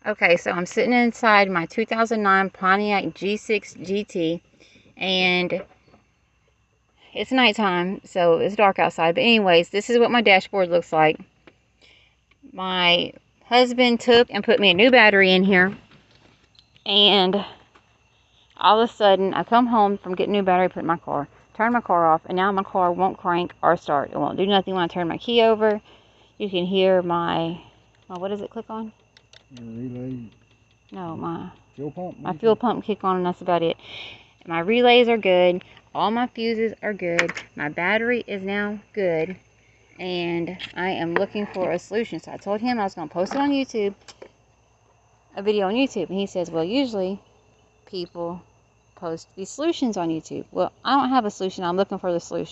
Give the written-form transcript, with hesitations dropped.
Okay, so I'm sitting inside my 2009 Pontiac G6 GT, and it's nighttime, so it's dark outside. But anyways, this is what my dashboard looks like. My husband took and put me a new battery in here, and all of a sudden, I come home from getting a new battery, put in my car, turn my car off, and now my car won't crank or start. It won't do nothing when I turn my key over. You can hear my what does it click on? Relay. No, my fuel pump. My fuel pump kick on, and that's about it. My relays are good. All my fuses are good. My battery is now good. And I am looking for a solution. So I told him I was going to post it on YouTube, a video on YouTube. And he says, well, usually people post these solutions on YouTube. Well, I don't have a solution. I'm looking for the solution.